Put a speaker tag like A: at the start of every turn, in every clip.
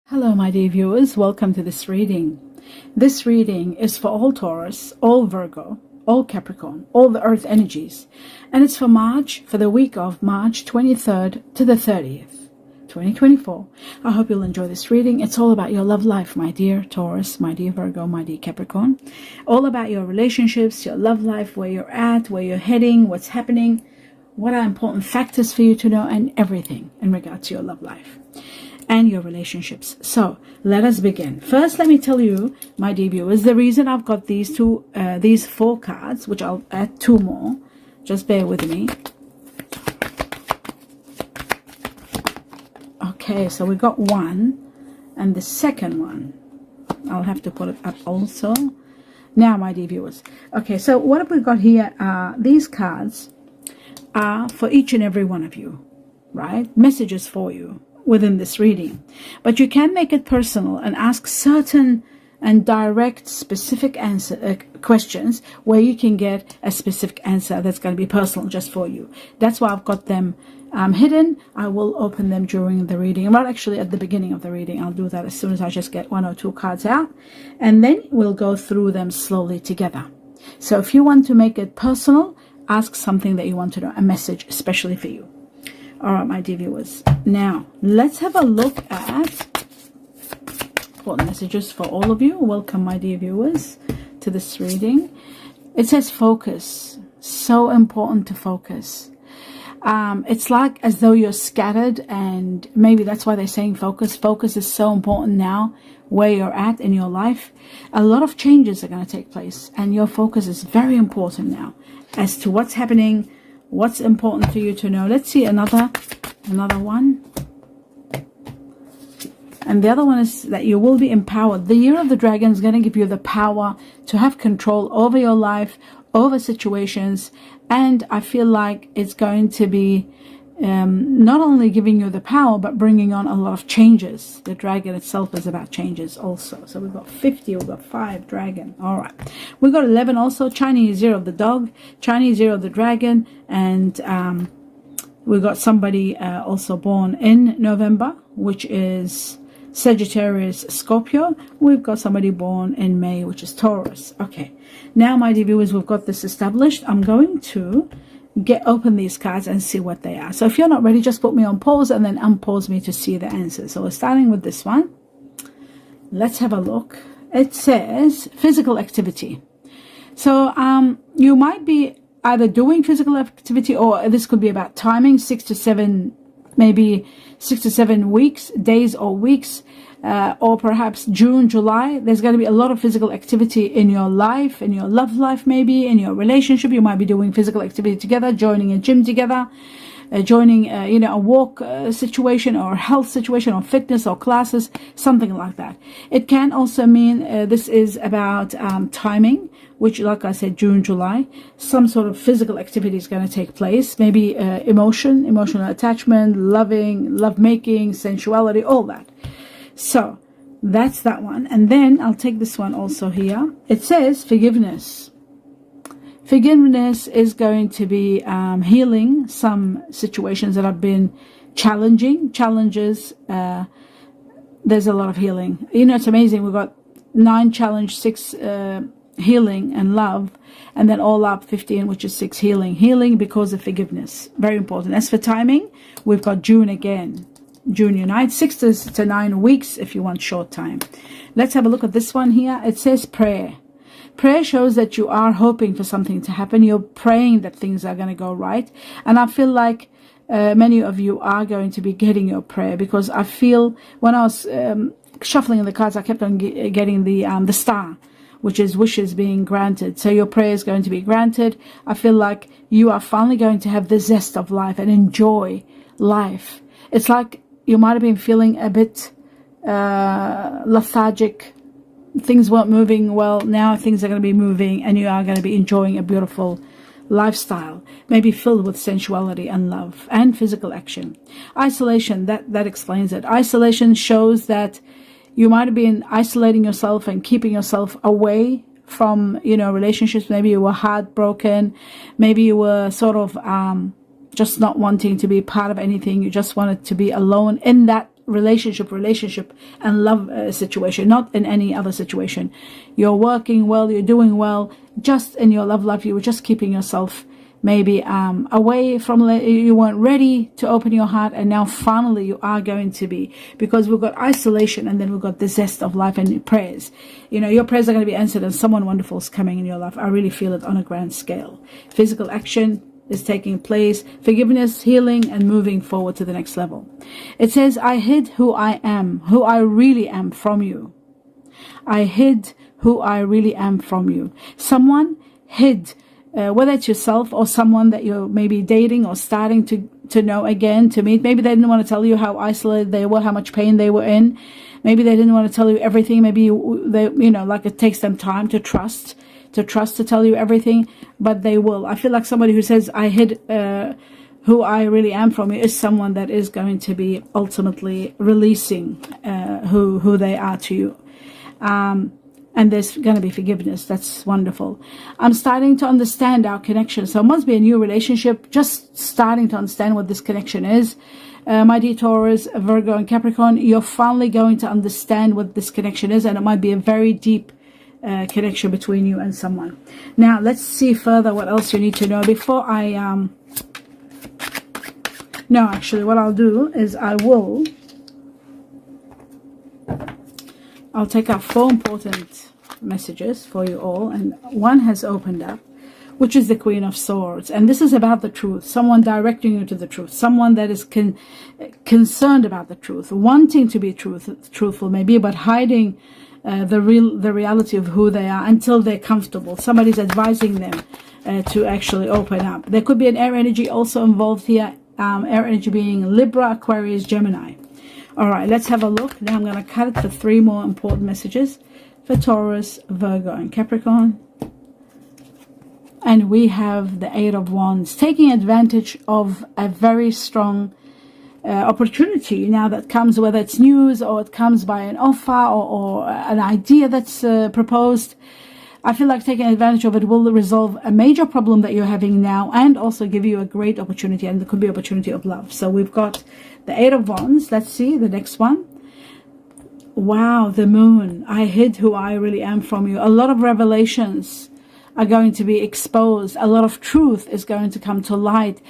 A: Hello my dear viewers, welcome to this reading. This reading is for all Taurus, all Virgo, all Capricorn, all the earth energies, and it's for March, for the week of March 23rd to the 30th, 2024. I hope you'll enjoy this reading. It's all about your love life, my dear Taurus, my dear Virgo, my dear Capricorn. All about your relationships, your love life, where you're at, where you're heading, what's happening, what are important factors for you to know, and everything in regards to your love life and your relationships. So let us begin. First, let me tell you, my dear viewers, the reason I've got these four cards, which I'll add two more. Just bear with me. Okay, so we got one, and the second one, I'll have to put it up also. Now, my dear viewers. Okay, so what have we got here? These cards are for each and every one of you, right? Messages for you within this reading, but you can make it personal and ask certain and direct specific questions where you can get a specific answer that's going to be personal just for you. That's why I've got them hidden. I will open them during the reading, not actually at the beginning of the reading. I'll do that as soon as I just get one or two cards out, and then we'll go through them slowly together. So if you want to make it personal, ask something that you want to know, a message especially for you. All right, my dear viewers. Now, let's have a look at what messages for all of you. Welcome, my dear viewers, to this reading. It says focus. So important to focus. It's like as though you're scattered, and maybe that's why they're saying focus. Focus is so important now where you're at in your life. A lot of changes are going to take place, and your focus is very important now as to what's happening, what's important for you to know. Let's see another one. And the other one is that you will be empowered. The year of the dragon is going to give you the power to have control over your life, over situations. And I feel like it's going to be not only giving you the power, but bringing on a lot of changes. The dragon itself is about changes also. So we've got 50, we've got 5 dragon. All right. We've got 11 also. Chinese year of the dog, Chinese year of the dragon. And we've got somebody also born in November, which is Sagittarius, Scorpio. We've got somebody born in May, which is Taurus. Okay. Now, my dear viewers, we've got this established. I'm going to open these cards and see what they are. So if you're not ready, just put me on pause and then unpause me to see the answers. So we're starting with this one. Let's have a look. It says physical activity. So you might be either doing physical activity, or this could be about timing, 6 to 7, maybe 6 to 7 weeks, days or weeks, or perhaps June, July. There's going to be a lot of physical activity in your life, in your love life, maybe in your relationship. You might be doing physical activity together, joining a gym together, joining a walk situation or health situation or fitness or classes, something like that. It can also mean this is about timing, which, like I said, June, July. Some sort of physical activity is going to take place. Maybe emotional attachment, loving, lovemaking, sensuality, all that. So that's that one. And then I'll take this one also here. It says forgiveness. Forgiveness is going to be healing some situations that have been challenges. There's a lot of healing. It's amazing. We've got 9 challenge, 6 healing and love, and then all up 15, which is 6 healing because of forgiveness. Very important. As for timing, we've got June again. June unite, 6 to 9 weeks if you want short time. Let's have a look at this one here. It says prayer. Prayer shows that you are hoping for something to happen. You're praying that things are going to go right. And I feel like many of you are going to be getting your prayer, because I feel when I was shuffling the cards, I kept on getting the star, which is wishes being granted. So your prayer is going to be granted. I feel like you are finally going to have the zest of life and enjoy life. It's like you might have been feeling a bit lethargic. Things weren't moving well. Now things are going to be moving, and you are going to be enjoying a beautiful lifestyle, maybe filled with sensuality and love and physical action. Isolation, that explains it. Isolation shows that you might have been isolating yourself and keeping yourself away from, relationships. Maybe you were heartbroken. Maybe you were sort of just not wanting to be part of anything. You just wanted to be alone in that relationship and love situation, not in any other situation. You're working well, you're doing well, just in your love life, you were just keeping yourself maybe away from, you weren't ready to open your heart, and now finally you are going to be, because we've got isolation and then we've got the zest of life and prayers. You know, your prayers are going to be answered and someone wonderful is coming in your life. I really feel it on a grand scale. Physical action is taking place, forgiveness, healing, and moving forward to the next level. It says, I hid who I am, who I really am from you. I hid who I really am from you. Someone hid, whether it's yourself or someone that you're maybe dating or starting to know again, to meet. Maybe they didn't want to tell you how isolated they were, how much pain they were in. Maybe they didn't want to tell you everything. Maybe like it takes them time to trust to tell you everything, but they will. I feel like somebody who says, I hid who I really am from you, is someone that is going to be ultimately releasing who they are to you. And there's going to be forgiveness. That's wonderful. I'm starting to understand our connection. So it must be a new relationship, just starting to understand what this connection is. My dear Taurus, Virgo, and Capricorn, you're finally going to understand what this connection is, and it might be a very deep connection between you and someone. Now, let's see further what else you need to know before I... No, actually, what I'll do is I'll take out 4 important messages for you all, and one has opened up, which is the Queen of Swords, and this is about the truth. Someone directing you to the truth, someone that is concerned about the truth, wanting to be truthful maybe, but hiding the reality of who they are until they're comfortable. Somebody's advising them to actually open up. There could be an air energy also involved here, air energy being Libra, Aquarius, Gemini. All right, let's have a look. Now I'm going to cut it for 3 more important messages for Taurus, Virgo, and Capricorn. And we have the 8 of Wands, taking advantage of a very strong opportunity now that comes, whether it's news or it comes by an offer or an idea that's proposed. I feel like taking advantage of it will resolve a major problem that you're having now, and also give you a great opportunity, and it could be opportunity of love. So we've got the 8 of Wands. Let's see the next one. Wow, the Moon. I hid who I really am from you. A lot of revelations are going to be exposed. A lot of truth is going to come to light.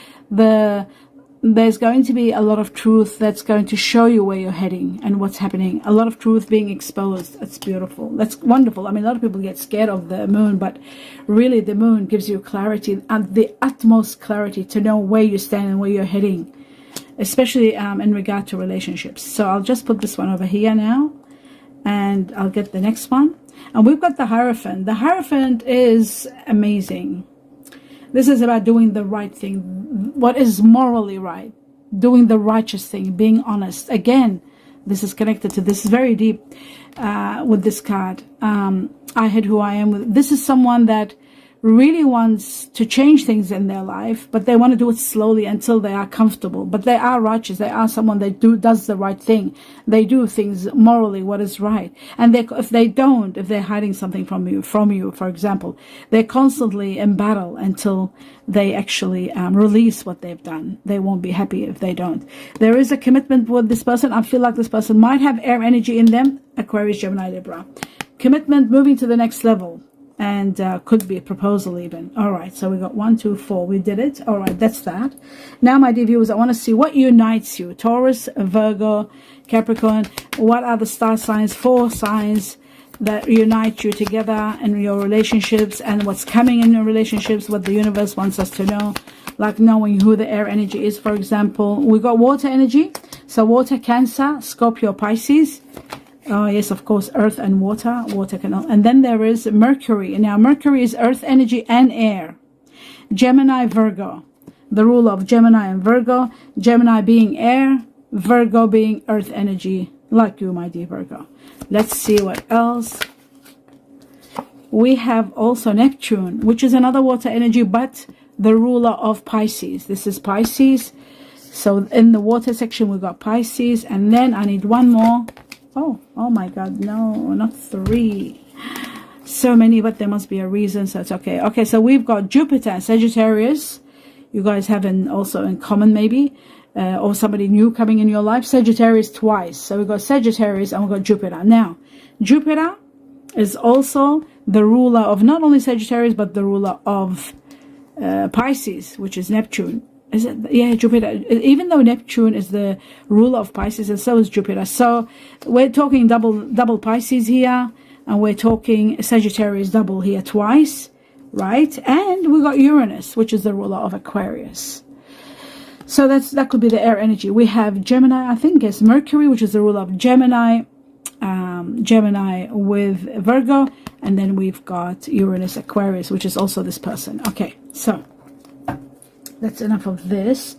A: There's going to be a lot of truth that's going to show you where you're heading and what's happening. A lot of truth being exposed. That's beautiful. That's wonderful. I mean, a lot of people get scared of the moon, but really the moon gives you clarity, and the utmost clarity to know where you stand and where you're heading, especially in regard to relationships. So I'll just put this one over here now, and I'll get the next one. And we've got the Hierophant. The Hierophant is amazing. This is about doing the right thing, what is morally right, doing the righteous thing, being honest. Again, this is connected to this, very deep with this card. I hid who I am. This is someone that really wants to change things in their life, but they want to do it slowly until they are comfortable. But they are righteous. They are someone that does the right thing. They do things morally, what is right. And if they're hiding something from you, for example, they're constantly in battle until they actually release what they've done. They won't be happy if they don't. There is a commitment with this person. I feel like this person might have air energy in them. Aquarius, Gemini, Libra. Commitment, moving to the next level. And could be a proposal even. All right, so we got 1, 2, 4. We did it. All right, that's that. Now, my dear viewers, I want to see what unites you. Taurus, Virgo, Capricorn. What are the star signs, 4 signs that unite you together in your relationships, and what's coming in your relationships, what the universe wants us to know, like knowing who the air energy is, for example. We got water energy. So water, Cancer, Scorpio, Pisces. Oh, yes, of course, earth and water. Water can... And then there is Mercury. Now, Mercury is earth energy and air. Gemini, Virgo. The rule of Gemini and Virgo. Gemini being air. Virgo being earth energy. Like you, my dear Virgo. Let's see what else. We have also Neptune, which is another water energy, but the ruler of Pisces. This is Pisces. So in the water section, we got Pisces. And then I need one more. Oh my God, no, not 3. So many, but there must be a reason, so it's okay. Okay, so we've got Jupiter, Sagittarius. You guys have also in common maybe. or somebody new coming in your life. Sagittarius twice. So we've got Sagittarius and we've got Jupiter. Now, Jupiter is also the ruler of not only Sagittarius, but the ruler of Pisces, which is Neptune. Is it? Yeah, Jupiter. Even though Neptune is the ruler of Pisces, and so is Jupiter. So we're talking double Pisces here, and we're talking Sagittarius double here twice, right? And we got Uranus, which is the ruler of Aquarius. So that could be the air energy. We have Gemini, I think it's Mercury, which is the ruler of Gemini. Gemini with Virgo, and then we've got Uranus Aquarius, which is also this person. Okay, so that's enough of this.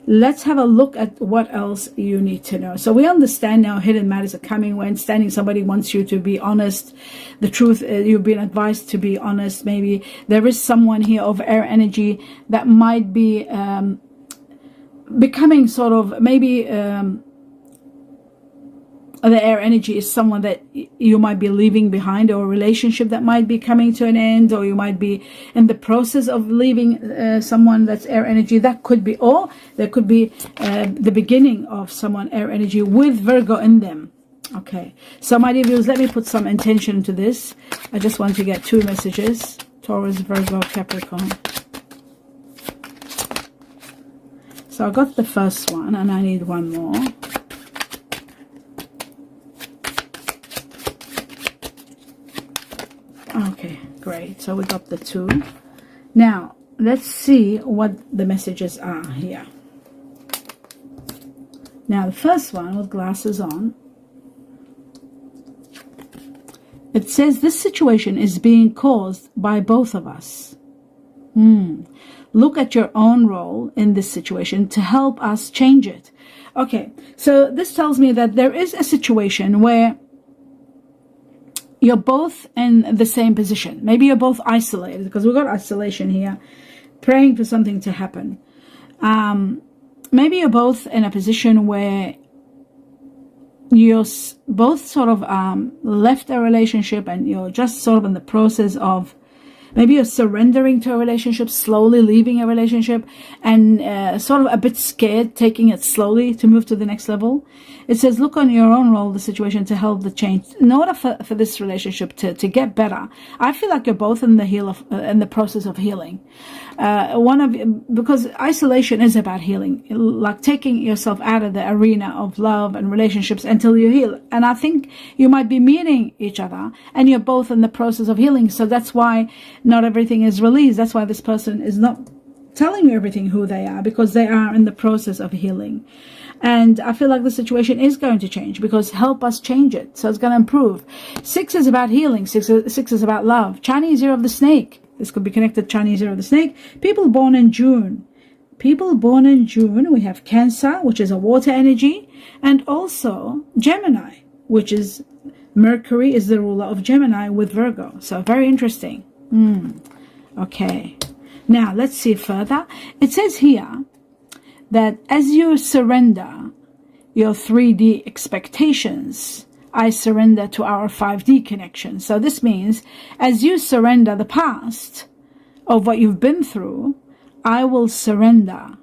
A: Let's have a look at what else you need to know. So we understand now hidden matters are coming. We're understanding somebody wants you to be honest. The truth, you've been advised to be honest. Maybe there is someone here of air energy that might be becoming sort of maybe the air energy is someone that you might be leaving behind, or a relationship that might be coming to an end, or you might be in the process of leaving someone that's air energy. That could be, or there could be the beginning of someone air energy with Virgo in them. Okay, so my dear viewers, let me put some intention into this. I just want to get 2 messages: Taurus, Virgo, Capricorn. So I got the first one and I need one more. Okay, great. So we got the 2. Now, let's see what the messages are here. Now, the first one with glasses on. It says this situation is being caused by both of us. Look at your own role in this situation to help us change it. Okay, so this tells me that there is a situation where you're both in the same position. Maybe you're both isolated, because we've got isolation here, praying for something to happen. Maybe you're both in a position where you're both sort of left a relationship, and you're just sort of in the process of, maybe you're surrendering to a relationship, slowly leaving a relationship, and sort of a bit scared, taking it slowly to move to the next level. It says, look on your own role, the situation, to help the change. In order for this relationship to get better, I feel like you're both in the process of healing. Because isolation is about healing, like taking yourself out of the arena of love and relationships until you heal. And I think you might be meeting each other, and you're both in the process of healing. So that's why not everything is released. That's why this person is not telling you everything who they are, because they are in the process of healing. And I feel like the situation is going to change, because help us change it. So it's going to improve. 6 is about healing. 6 is about love. Chinese year of the snake. This could be connected. Chinese year of the snake. People born in June. People born in June. We have Cancer, which is a water energy. And also Gemini, which is Mercury is the ruler of Gemini with Virgo. So very interesting. Okay. Now let's see further. It says here that as you surrender your 3D expectations, I surrender to our 5D connection. So this means as you surrender the past of what you've been through, I will surrender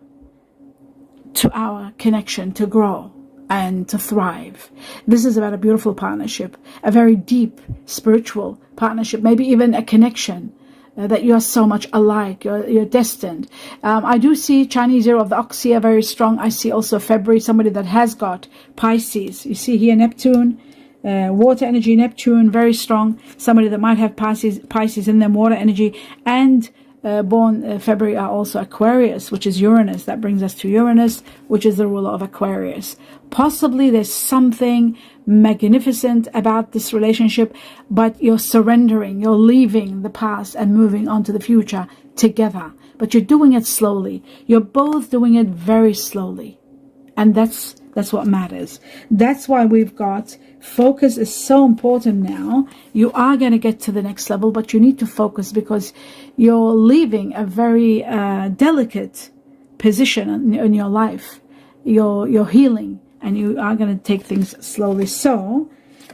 A: to our connection to grow and to thrive. This is about a beautiful partnership, a very deep spiritual partnership, maybe even a connection that you are so much alike. You're destined. I do see Chinese year of the ox here very strong. I see also February, somebody that has got Pisces. You see here Neptune, water energy, Neptune, very strong. Somebody that might have Pisces in them, water energy. And born February are also Aquarius, which is Uranus. That brings us to Uranus, which is the ruler of Aquarius. Possibly there's something magnificent about this relationship, but you're surrendering, you're leaving the past and moving on to the future together. But you're doing it slowly. You're both doing it very slowly. And that's what matters. That's why we've got focus is so important now. You are going to get to the next level, but you need to focus, because you're leaving a very delicate position in your life. You're healing, and you are going to take things slowly. So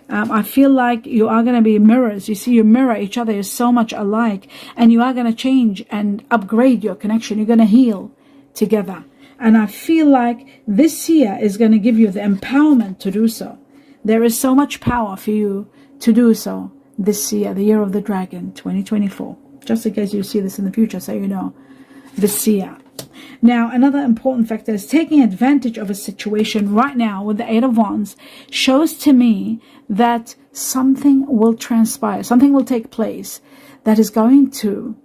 A: I feel like you are going to be mirrors. You see, you mirror each other. You're so much alike, and you are going to change and upgrade your connection. You're going to heal together. And I feel like this year is going to give you the empowerment to do so. There is so much power for you to do so this year, the year of the dragon, 2024. Just in case you see this in the future, so you know, this year. Now, another important factor is taking advantage of a situation right now with the Eight of Wands shows to me that something will transpire, something will take place that is going to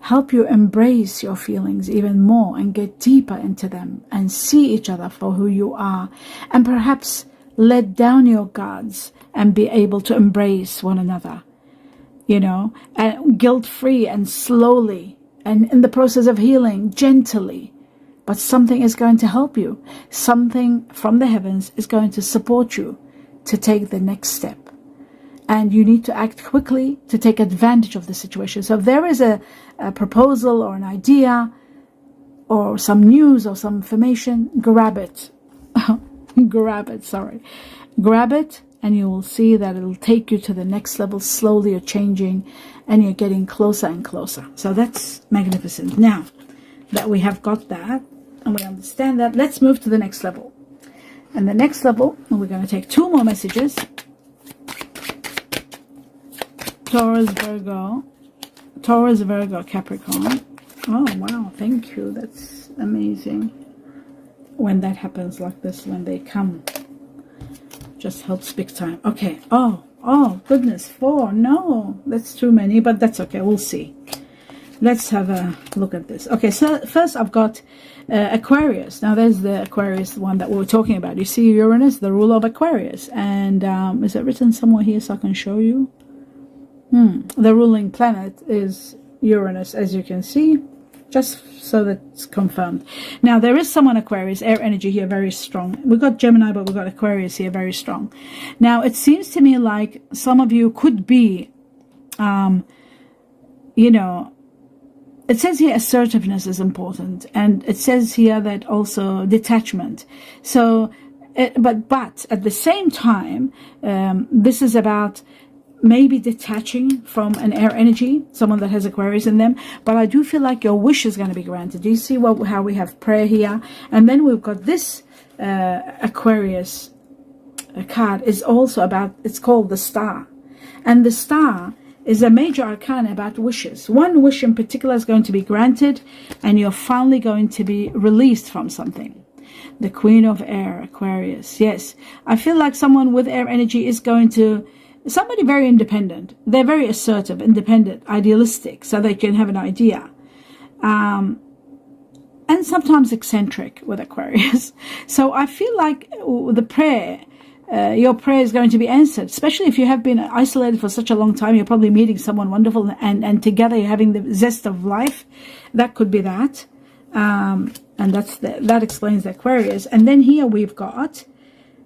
A: help you embrace your feelings even more and get deeper into them and see each other for who you are, and perhaps let down your guards and be able to embrace one another, you know, and guilt-free and slowly, and in the process of healing, gently. But something is going to help you. Something from the heavens is going to support you to take the next step. And you need to act quickly to take advantage of the situation. So if there is a proposal or an idea or some news or some information, grab it. Grab it, and you will see that it'll take you to the next level. Slowly you're changing and you're getting closer and closer. So that's magnificent. Now that we have got that and we understand that, let's move to the next level. And the next level, we're going to take 2 more messages. Taurus, Virgo, Capricorn. Oh, wow. Thank you. That's amazing. When that happens like this, when they come, just helps big time. Okay. Oh, goodness. 4. No, that's too many, but that's okay. We'll see. Let's have a look at this. Okay, so first I've got Aquarius. Now there's the Aquarius one that we were talking about. You see Uranus, the ruler of Aquarius. And is it written somewhere here so I can show you? The ruling planet is Uranus, as you can see, just so that it's confirmed. Now there is someone Aquarius, air energy here, very strong. We've got Gemini, but we've got Aquarius here, very strong. Now it seems to me like some of you could be, you know, it says here assertiveness is important, and it says here that also detachment. So, but at the same time, this is about maybe detaching from an air energy, someone that has Aquarius in them. But I do feel like your wish is going to be granted. Do you see how we have prayer here? And then we've got this Aquarius card is also about, it's called the Star. And the Star is a major arcana about wishes. One wish in particular is going to be granted, and you're finally going to be released from something. The Queen of Air, Aquarius. Yes, I feel like someone with air energy is going to, somebody very independent. They're very assertive, independent, idealistic, so they can have an idea. And sometimes eccentric with Aquarius. So I feel like the prayer, your prayer is going to be answered, especially if you have been isolated for such a long time. You're probably meeting someone wonderful, and together you're having the zest of life. That could be that. And that explains the Aquarius. And then here we've got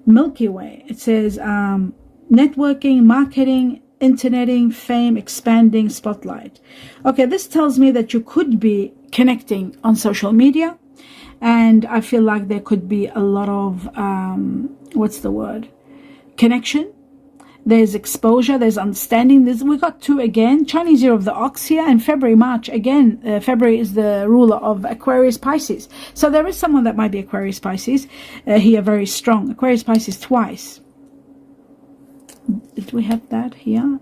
A: Milky Way. It says networking, marketing, interneting, fame, expanding, spotlight. Okay, this tells me that you could be connecting on social media, and I feel like there could be a lot of what's the word, connection. There's exposure, there's understanding. We got 2 again, Chinese year of the ox here, and February, March again. February is the ruler of Aquarius, Pisces. So there is someone that might be Aquarius, Pisces here, very strong. Aquarius, Pisces twice. Did we have that here?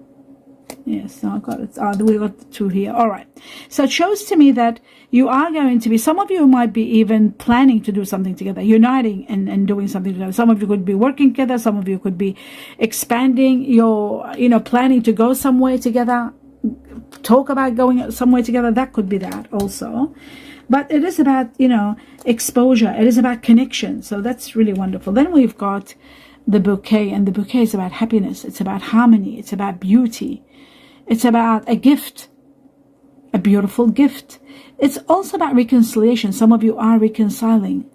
A: Yes, no, I got it. We got the 2 here. All right. So it shows to me that you are going to be, some of you might be even planning to do something together, uniting and doing something together. Some of you could be working together. Some of you could be expanding your, planning to go somewhere together, talk about going somewhere together. That could be that also. But it is about, exposure. It is about connection. So that's really wonderful. Then we've got the bouquet, and the bouquet is about happiness. It's about harmony. It's about beauty. It's about a gift, a beautiful gift. It's also about reconciliation. Some of you are reconciling.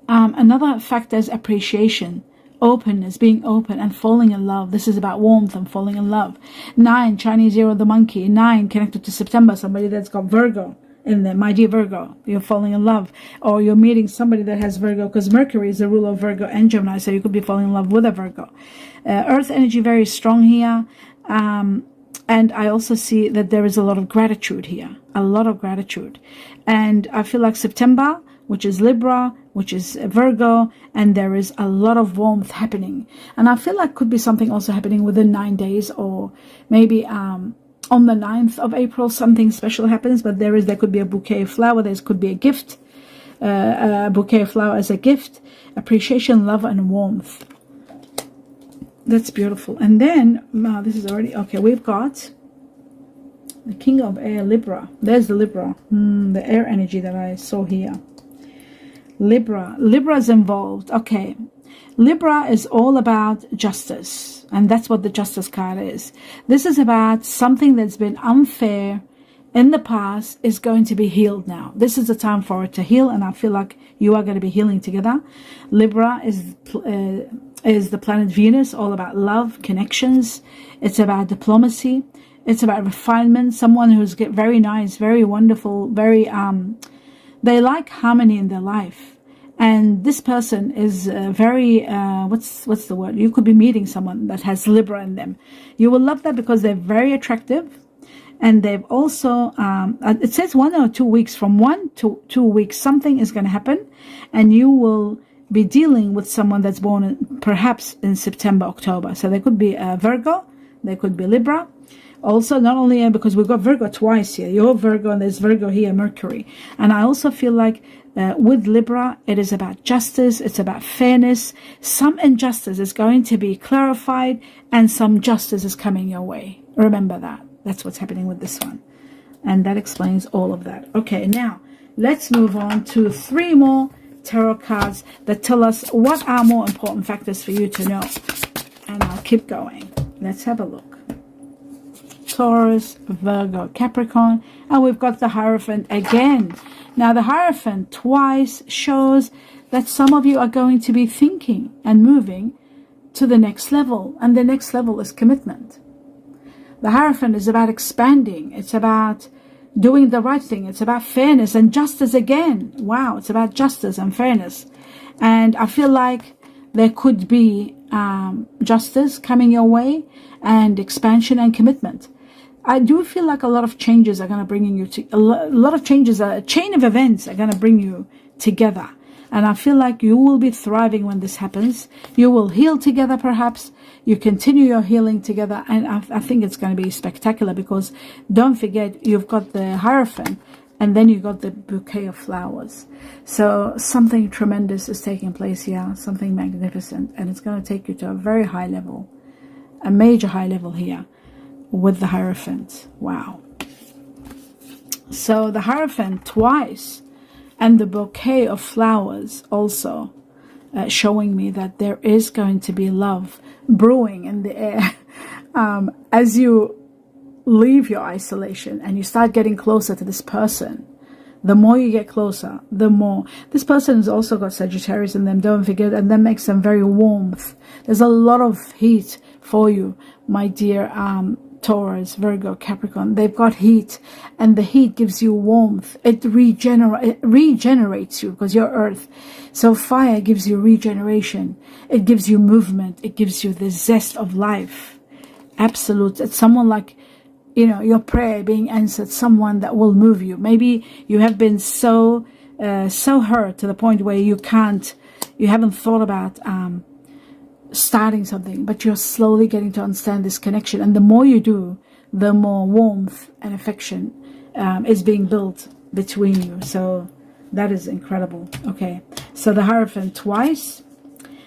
A: Another factor is appreciation, openness, being open and falling in love. This is about warmth and falling in love. 9, Chinese year of the monkey. 9 connected to September. Somebody that's got Virgo in there. My dear Virgo, you're falling in love, or you're meeting somebody that has Virgo, because Mercury is the ruler of Virgo and Gemini, so you could be falling in love with a Virgo. Earth energy very strong here. And I also see that there is a lot of gratitude here, a lot of gratitude. And I feel like September, which is Libra, which is Virgo, and there is a lot of warmth happening. And I feel like could be something also happening within 9 days, or maybe on the 9th of April, something special happens. But there could be a bouquet of flower, there could be a gift, a bouquet of flower as a gift, appreciation, love, and warmth. That's beautiful. And then, this is already, okay, we've got the King of Air, Libra. There's the Libra, the air energy that I saw here. Libra is involved. Okay, Libra is all about justice, and that's what the Justice card is. This is about something that's been unfair in the past is going to be healed now. This is the time for it to heal, and I feel like you are going to be healing together. Libra is the planet Venus, all about love, connections. It's about diplomacy. It's about refinement. Someone who's very nice, very wonderful, very they like harmony in their life. And this person is very what's the word? You could be meeting someone that has Libra in them. You will love that because they're very attractive. And they've also, it says 1 or 2 weeks, from 1 to 2 weeks, something is going to happen. And you will be dealing with someone that's born perhaps in September, October. So there could be a Virgo, there could be Libra. Also, not only because we've got Virgo twice here. You're Virgo and there's Virgo here, Mercury. And I also feel like with Libra, it is about justice. It's about fairness. Some injustice is going to be clarified and some justice is coming your way. Remember that. That's what's happening with this one. And that explains all of that. Okay, now let's move on to 3 more tarot cards that tell us what are more important factors for you to know. And I'll keep going. Let's have a look. Taurus, Virgo, Capricorn, and we've got the Hierophant again. Now the Hierophant twice shows that some of you are going to be thinking and moving to the next level, and the next level is commitment. The Hierophant is about expanding. It's about doing the right thing. It's about fairness and justice again. Wow, it's about justice and fairness. And I feel like there could be justice coming your way, and expansion and commitment. I do feel like a lot of changes are going to bring you to a lot of changes. A chain of events are going to bring you together. And I feel like you will be thriving when this happens. You will heal together, perhaps. You continue your healing together. And I think it's going to be spectacular, because don't forget, you've got the Hierophant and then you got the bouquet of flowers. So something tremendous is taking place here, something magnificent. And it's going to take you to a very high level, a major high level here with the Hierophant. Wow. So the Hierophant twice, and the bouquet of flowers also showing me that there is going to be love brewing in the air. As you leave your isolation and you start getting closer to this person, the more you get closer, the more. This person has also got Sagittarius in them, don't forget, and that makes them very warmth. There's a lot of heat for you, my dear Taurus, Virgo, Capricorn. They've got heat, and the heat gives you warmth. It regenerates you, because you're earth. So fire gives you regeneration. It gives you movement. It gives you the zest of life. Absolute. It's someone like, you know, your prayer being answered, someone that will move you. Maybe you have been so hurt to the point where you haven't thought about starting something, but you're slowly getting to understand this connection. And the more you do, the more warmth and affection is being built between you. So that is incredible. Okay, so the Hierophant twice.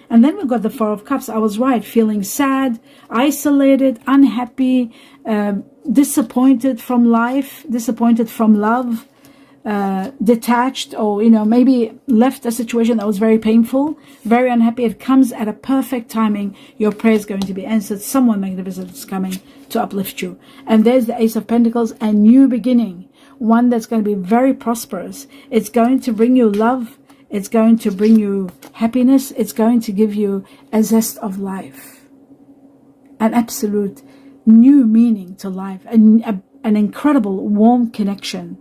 A: And then we've got the Four of Cups. I was right, feeling sad, isolated, unhappy, disappointed from life, disappointed from love, detached, or, you know, maybe left a situation that was very painful, very unhappy. It comes at a perfect timing. Your prayer is going to be answered. Someone magnificent is coming to uplift you. And there's the Ace of Pentacles, a new beginning, one that's going to be very prosperous. It's going to bring you love. It's going to bring you happiness. It's going to give you a zest of life, an absolute new meaning to life, an incredible warm connection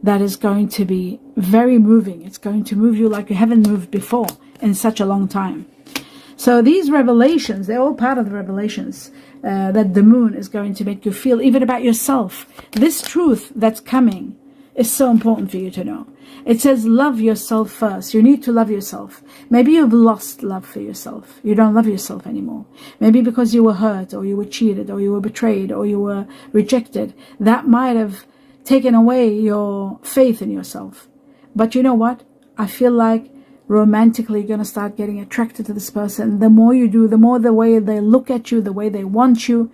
A: that is going to be very moving. It's going to move you like you haven't moved before in such a long time. So these revelations, they're all part of the revelations that the moon is going to make you feel, even about yourself. This truth that's coming is so important for you to know. It says love yourself first. You need to love yourself. Maybe you've lost love for yourself. You don't love yourself anymore. Maybe because you were hurt, or you were cheated, or you were betrayed, or you were rejected. That might have taken away your faith in yourself. But you know what? I feel like romantically you're going to start getting attracted to this person. The more you do, the more the way they look at you, the way they want you,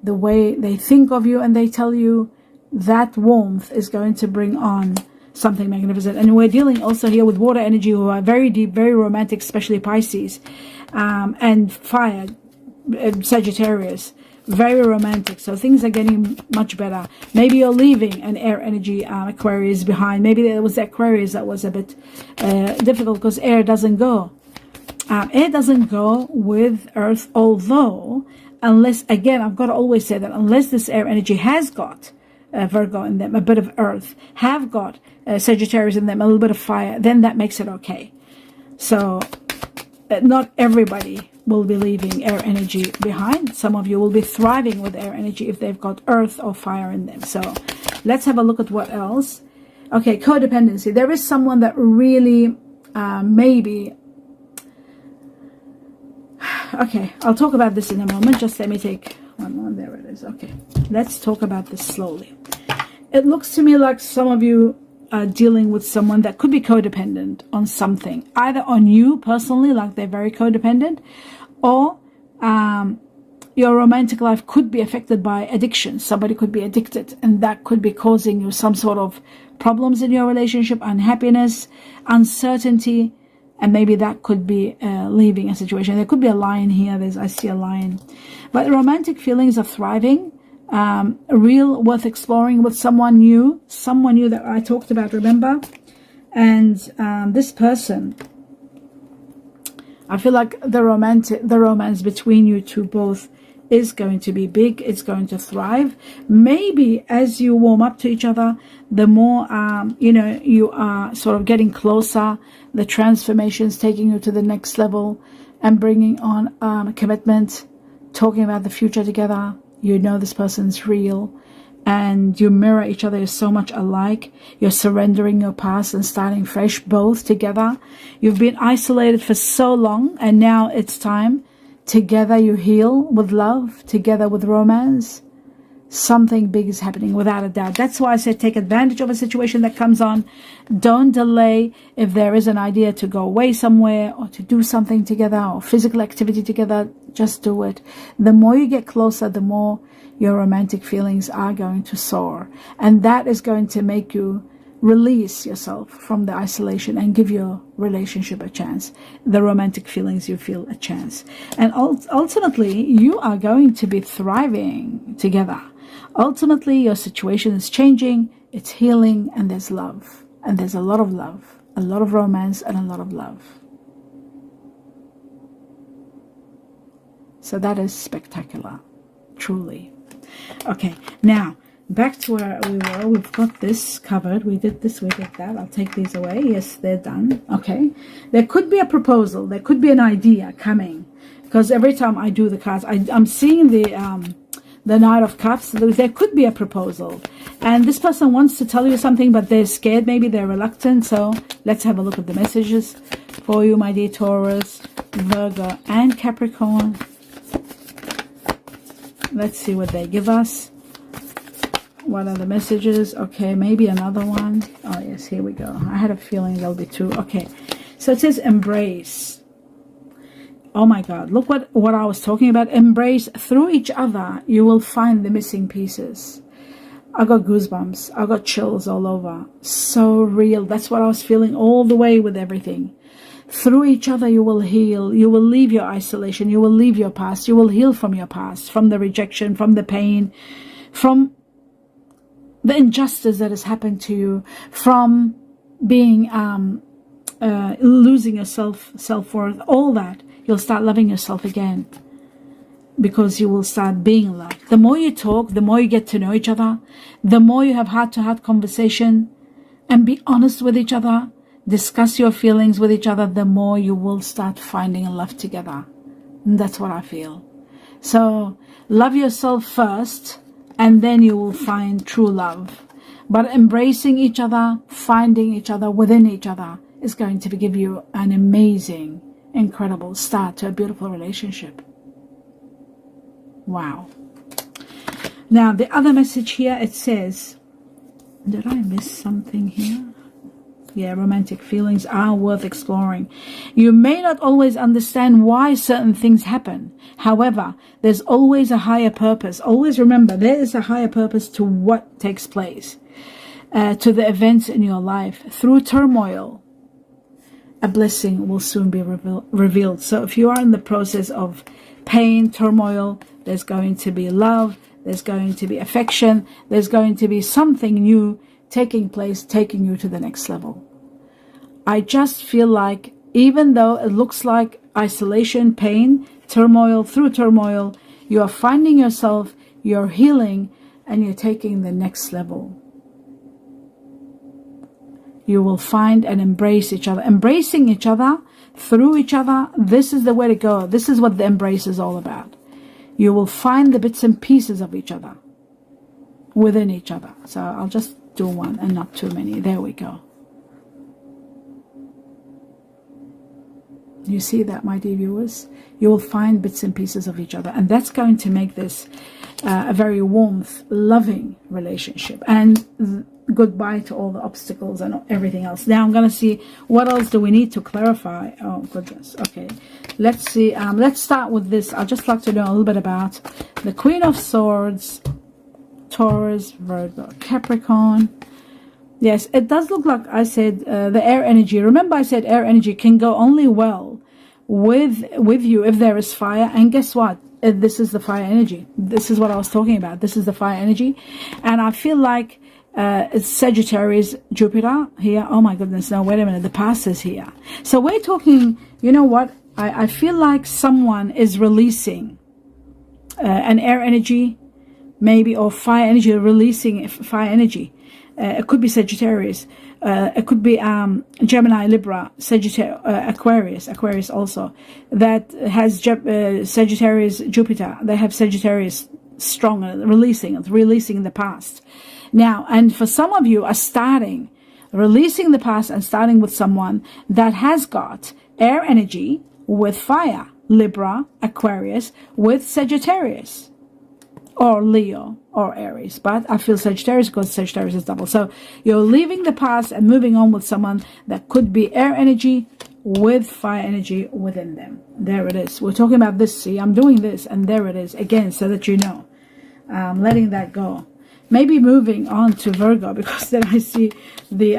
A: the way they think of you, and they tell you, that warmth is going to bring on something magnificent. And we're dealing also here with water energy, who are very deep, very romantic, especially Pisces, and fire, Sagittarius, very romantic. So things are getting much better. Maybe you're leaving an air energy, Aquarius, behind. Maybe there was Aquarius that was a bit difficult, because air doesn't go. Air doesn't go with earth, although, unless, again, I've got to always say that, unless this air energy has got Virgo in them, a bit of earth, have got Sagittarius in them, a little bit of fire, then that makes it okay. So not everybody will be leaving air energy behind. Some of you will be thriving with air energy if they've got earth or fire in them. So let's have a look at what else. Okay, codependency. There is someone that really maybe... Okay, I'll talk about this in a moment. Just let me take one more. There it is. Okay, let's talk about this slowly. It looks to me like some of you are dealing with someone that could be codependent on something, either on you personally, like they're very codependent, or your romantic life could be affected by addiction. Somebody could be addicted, and that could be causing you some sort of problems in your relationship, unhappiness, uncertainty, and maybe that could be leaving a situation. There could be a lion here. I see a lion. But romantic feelings are thriving, real, worth exploring with someone new that I talked about, remember? And this person, I feel like the romance between you two both is going to be big. It's going to thrive. Maybe as you warm up to each other, the more you are sort of getting closer, the transformations taking you to the next level and bringing on a commitment, talking about the future together. You know this person's real, and you mirror each other. You're so much alike. You're surrendering your past and starting fresh, both together. You've been isolated for so long, and now it's time. Together you heal with love, together with romance. Something big is happening, without a doubt. That's why I said take advantage of a situation that comes on. Don't delay. If there is an idea to go away somewhere, or to do something together, or physical activity together, just do it. The more you get closer, the more your romantic feelings are going to soar. And that is going to make you release yourself from the isolation and give your relationship a chance. The romantic feelings, you feel a chance. And ultimately, you are going to be thriving together. Ultimately, your situation is changing, it's healing, and there's love. And there's a lot of love, a lot of romance, and a lot of love. So that is spectacular, truly. Okay, now, back to where we were. We've got this covered. We did this, we did that. I'll take these away. Yes, they're done. Okay. There could be a proposal. There could be an idea coming. Because every time I do the cards, I'm seeing the Knight of Cups. There could be a proposal. And this person wants to tell you something, but they're scared. Maybe they're reluctant. So let's have a look at the messages for you, my dear Taurus, Virgo, and Capricorn. Let's see what they give us. What are the messages? Okay, maybe another one. Oh, yes, here we go. I had a feeling there'll be two. Okay, so it says embrace. Oh, my God. Look what I was talking about. Embrace. Through each other, you will find the missing pieces. I got goosebumps. I got chills all over. So real. That's what I was feeling all the way with everything. Through each other, you will heal. You will leave your isolation. You will leave your past. You will heal from your past, from the rejection, from the pain, from the injustice that has happened to you, from being losing your self-worth, all that. You'll start loving yourself again, because you will start being loved. The more you talk, the more you get to know each other, the more you have heart-to-heart conversation and be honest with each other, discuss your feelings with each other, the more you will start finding love together. And that's what I feel. So love yourself first, and then you will find true love. But embracing each other, finding each other within each other is going to give you an amazing, incredible start to a beautiful relationship. Wow. Now the other message here, it says, did I miss something here? Yeah, romantic feelings are worth exploring. You may not always understand why certain things happen. However, there's always a higher purpose. Always remember, there is a higher purpose to what takes place, to the events in your life. Through turmoil, a blessing will soon be revealed. So if you are in the process of pain, turmoil, there's going to be love, there's going to be affection, there's going to be something new taking place, taking you to the next level. I just feel like, even though it looks like isolation, pain, turmoil, through turmoil, you are finding yourself, you're healing, and you're taking the next level. You will find and embrace each other. Embracing each other, through each other, this is the way to go. This is what the embrace is all about. You will find the bits and pieces of each other within each other. So I'll just do one and not too many. There we go. You see that, my dear viewers? You will find bits and pieces of each other, and that's going to make this a very warmth, loving relationship. And goodbye to all the obstacles and everything else. Now I'm going to see what else do we need to clarify. Oh goodness. Okay, let's see. Let's start with this. I'd just like to know a little bit about the Queen of Swords, Taurus, Virgo, Capricorn. Yes, it does look like I said the air energy. Remember, I said air energy can go only well with you if there is fire. And guess what? This is the fire energy. This is what I was talking about. This is the fire energy. And I feel like it's Sagittarius, Jupiter here. Oh my goodness. No, wait a minute. The past is here. So we're talking, you know what? I feel like someone is releasing an air energy, maybe, or fire energy, releasing fire energy. It could be Sagittarius. It could be Gemini, Libra, Sagittarius, Aquarius also. That has Sagittarius, Jupiter. They have Sagittarius strong, releasing the past. Now, and for some of you are releasing the past and starting with someone that has got air energy with fire, Libra, Aquarius, with Sagittarius, or Leo, or Aries. But I feel Sagittarius, because Sagittarius is double. So you're leaving the past and moving on with someone that could be air energy with fire energy within them. There it is. We're talking about this. See, I'm doing this, and there it is again, so that you know. Letting that go. Maybe moving on to Virgo, because then I see the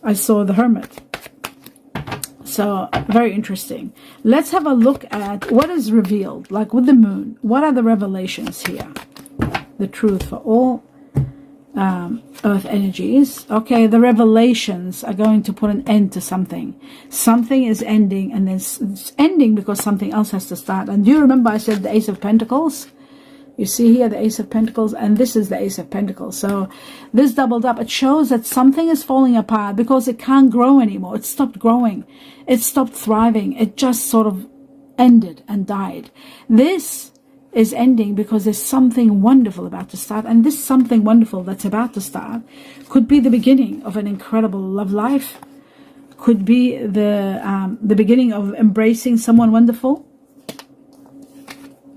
A: I saw the Hermit. So very interesting. Let's have a look at what is revealed, like with the moon. What are the revelations here? The truth for all earth energies. Okay, the revelations are going to put an end to something. Something is ending, and then it's ending because something else has to start. And do you remember I said the Ace of Pentacles? You see here the Ace of Pentacles, and this is the Ace of Pentacles. So this doubled up. It shows that something is falling apart because it can't grow anymore. It stopped growing. It stopped thriving. It just sort of ended and died. This is ending because there's something wonderful about to start. And this something wonderful that's about to start could be the beginning of an incredible love life. Could be the beginning of embracing someone wonderful,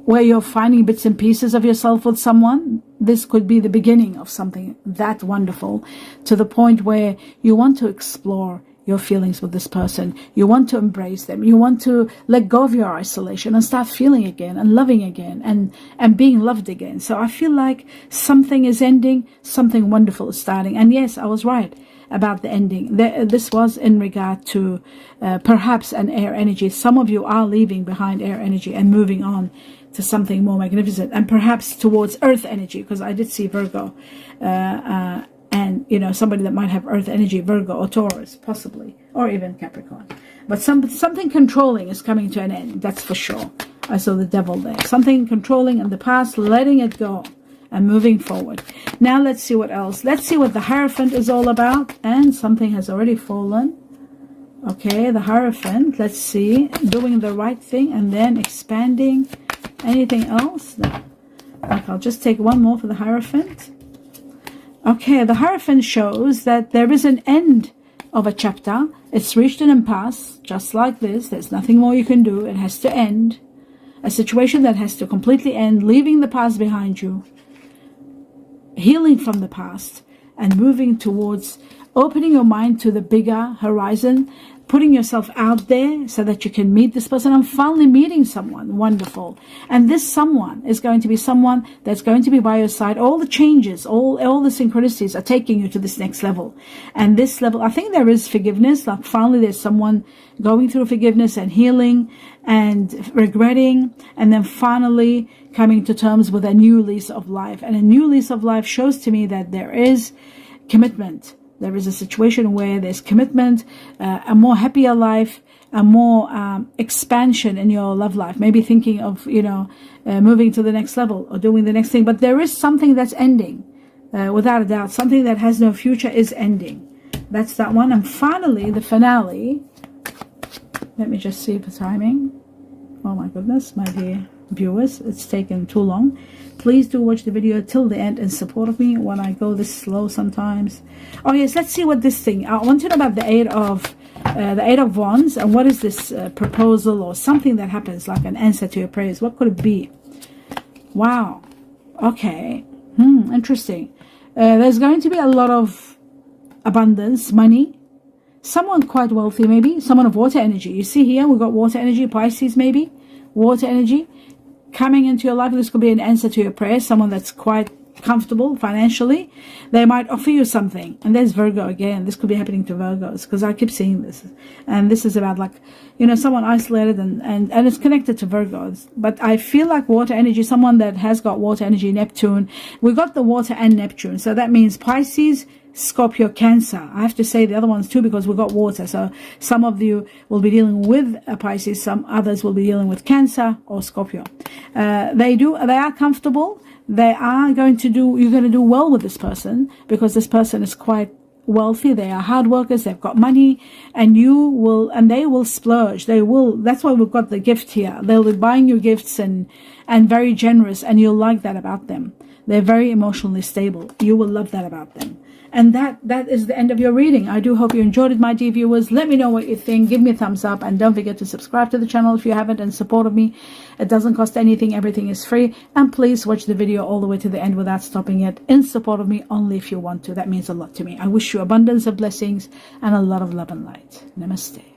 A: where you're finding bits and pieces of yourself with someone. This could be the beginning of something that wonderful, to the point where you want to explore your feelings with this person. You want to embrace them. You want to let go of your isolation and start feeling again and loving again and being loved again. So I feel like something is ending, something wonderful is starting. And yes, I was right about the ending. This was in regard to perhaps an air energy. Some of you are leaving behind air energy and moving on to something more magnificent, and perhaps towards earth energy, because I did see Virgo, and you know, somebody that might have earth energy, Virgo or Taurus possibly, or even Capricorn. But something controlling is coming to an end, that's for sure. I saw the devil there. Something controlling in the past, letting it go and moving forward. Now let's see what else. Let's see what the Hierophant is all about. And something has already fallen. Okay, the Hierophant. Let's see. Doing the right thing and then expanding. Anything else? No. Okay, I'll just take one more for the Hierophant. Okay, the Hierophant shows that there is an end of a chapter. It's reached an impasse, just like this. There's nothing more you can do. It has to end. A situation that has to completely end, leaving the past behind you, healing from the past, and moving towards opening your mind to the bigger horizon, putting yourself out there so that you can meet this person. I'm finally meeting someone wonderful. And this someone is going to be someone that's going to be by your side. All the changes, all the synchronicities are taking you to this next level. And this level, I think there is forgiveness. Like finally there's someone going through forgiveness and healing and regretting. And then finally coming to terms with a new lease of life. And a new lease of life shows to me that there is commitment. There is a situation where there's commitment, a more happier life, a more expansion in your love life. Maybe thinking of, moving to the next level or doing the next thing. But there is something that's ending, without a doubt. Something that has no future is ending. That's that one. And finally, the finale. Let me just see the timing. Oh my goodness, my dear viewers, it's taken too long. Please do watch the video till the end in support of me when I go this slow sometimes. Oh yes, let's see what this thing. I want to know about the Eight of Wands, and what is this proposal or something that happens like an answer to your prayers. What could it be? Wow. Okay. Interesting. There's going to be a lot of abundance, money. Someone quite wealthy, maybe someone of water energy. You see here we've got water energy, Pisces, maybe water energy coming into your life. This could be an answer to your prayers. Someone that's quite comfortable financially, they might offer you something. And there's Virgo again. This could be happening to Virgos, because I keep seeing this, and this is about like, someone isolated and it's connected to Virgos. But I feel like water energy, someone that has got water energy, Neptune. We got the water and Neptune, so that means Pisces, Scorpio, Cancer. I have to say the other ones too, because we've got water. So some of you will be dealing with a Pisces, some others will be dealing with Cancer or Scorpio. They are comfortable. You're going to do well with this person, because this person is quite wealthy. They are hard workers. They've got money, and they will splurge. That's why we've got the gift here. They'll be buying you gifts and very generous, and you'll like that about them. They're very emotionally stable. You will love that about them. And that is the end of your reading. I do hope you enjoyed it, my dear viewers. Let me know what you think. Give me a thumbs up, and don't forget to subscribe to the channel if you haven't, and support of me. It doesn't cost anything. Everything is free. And please watch the video all the way to the end without stopping it, in support of me only if you want to. That means a lot to me. I wish you abundance of blessings and a lot of love and light. Namaste.